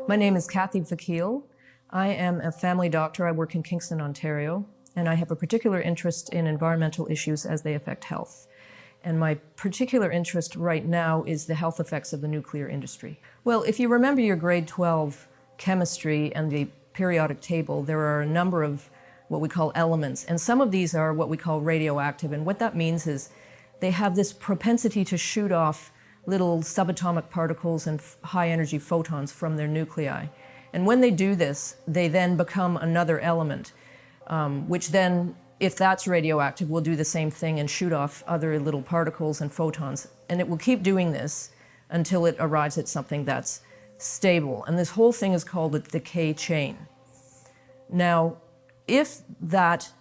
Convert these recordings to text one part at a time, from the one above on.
My name is Cathy Vakil. I am a family doctor. I work in Kingston, Ontario, and I have a particular interest in environmental issues as they affect health. And my particular interest right now is the health effects of the nuclear industry. Well, if you remember your grade 12 chemistry and the periodic table, there are a number of what we call elements, and some of these are what we call radioactive, and what that means is they have this propensity to shoot off little subatomic particles and high energy photons from their nuclei. And when they do this, they then become another element, which then, if that's radioactive, will do the same thing and shoot off other little particles and photons. And it will keep doing this until it arrives at something that's stable. And this whole thing is called a decay chain. Now, if that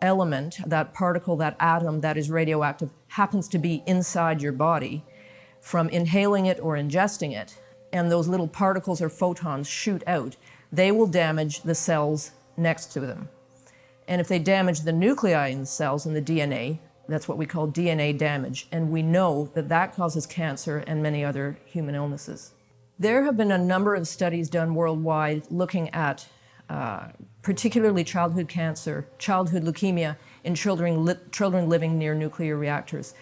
element, that particle, that atom that is radioactive happens to be inside your body, from inhaling it or ingesting it, and those little particles or photons shoot out, they will damage the cells next to them. And if they damage the nuclei in the cells and the DNA, that's what we call DNA damage, and we know that that causes cancer and many other human illnesses. There have been a number of studies done worldwide looking at particularly childhood cancer, childhood leukemia in children living near nuclear reactors.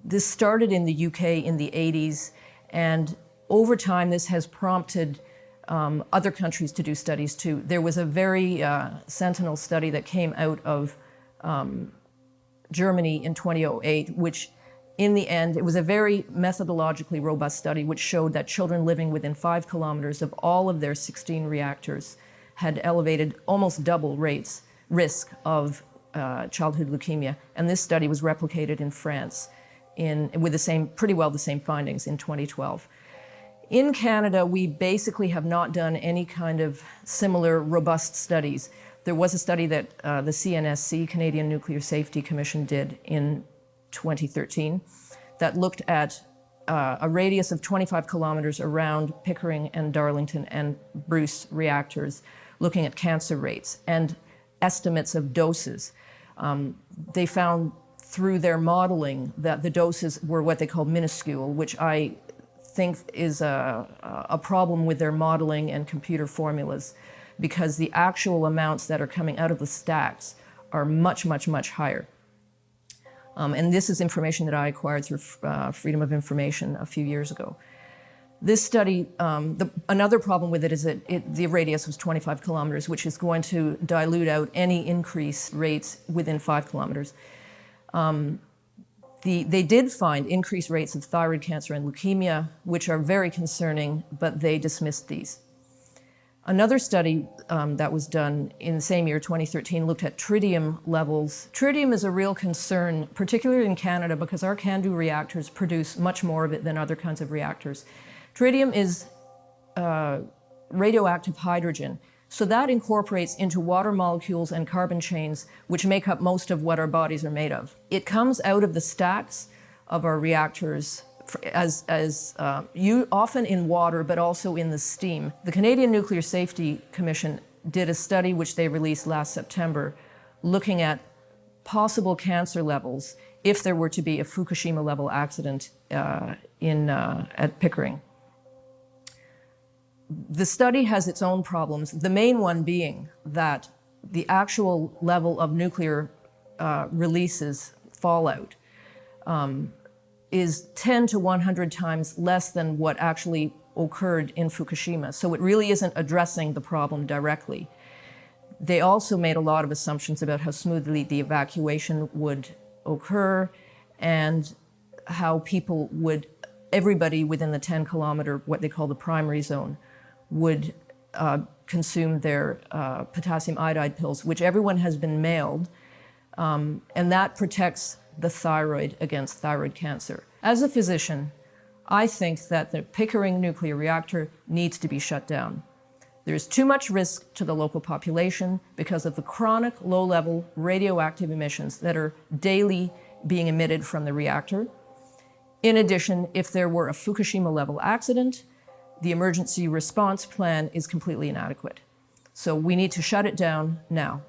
This started in the UK in the 80s, and over time this has prompted other countries to do studies too. There was a very sentinel study that came out of Germany in 2008, which in the end, it was a very methodologically robust study which showed that children living within 5 kilometers of all of their 16 reactors had elevated almost double risk of childhood leukemia. And this study was replicated in France with pretty well the same findings in 2012. In Canada, we basically have not done any kind of similar robust studies. There was a study that the CNSC, Canadian Nuclear Safety Commission, did in 2013 that looked at a radius of 25 kilometers around Pickering and Darlington and Bruce reactors, looking at cancer rates and estimates of doses. They found through their modeling that the doses were what they call minuscule, which I think is a problem with their modeling and computer formulas, because the actual amounts that are coming out of the stacks are much, much, much higher. And this is information that I acquired through Freedom of Information a few years ago. This study, another problem with it is that the radius was 25 kilometers, which is going to dilute out any increased rates within 5 kilometers. They did find increased rates of thyroid cancer and leukemia, which are very concerning, but they dismissed these. Another study that was done in the same year, 2013, looked at tritium levels. Tritium is a real concern, particularly in Canada, because our CANDU reactors produce much more of it than other kinds of reactors. Tritium is radioactive hydrogen, so that incorporates into water molecules and carbon chains, which make up most of what our bodies are made of. It comes out of the stacks of our reactors often in water, but also in the steam. The Canadian Nuclear Safety Commission did a study which they released last September, looking at possible cancer levels if there were to be a Fukushima-level accident at Pickering. The study has its own problems, the main one being that the actual level of nuclear releases, fallout, is 10 to 100 times less than what actually occurred in Fukushima. So it really isn't addressing the problem directly. They also made a lot of assumptions about how smoothly the evacuation would occur and how everybody within the 10-kilometer, what they call the primary zone, would consume their potassium iodide pills, which everyone has been mailed, and that protects the thyroid against thyroid cancer. As a physician, I think that the Pickering nuclear reactor needs to be shut down. There's too much risk to the local population because of the chronic low-level radioactive emissions that are daily being emitted from the reactor. In addition, if there were a Fukushima-level accident, the emergency response plan is completely inadequate. So we need to shut it down now.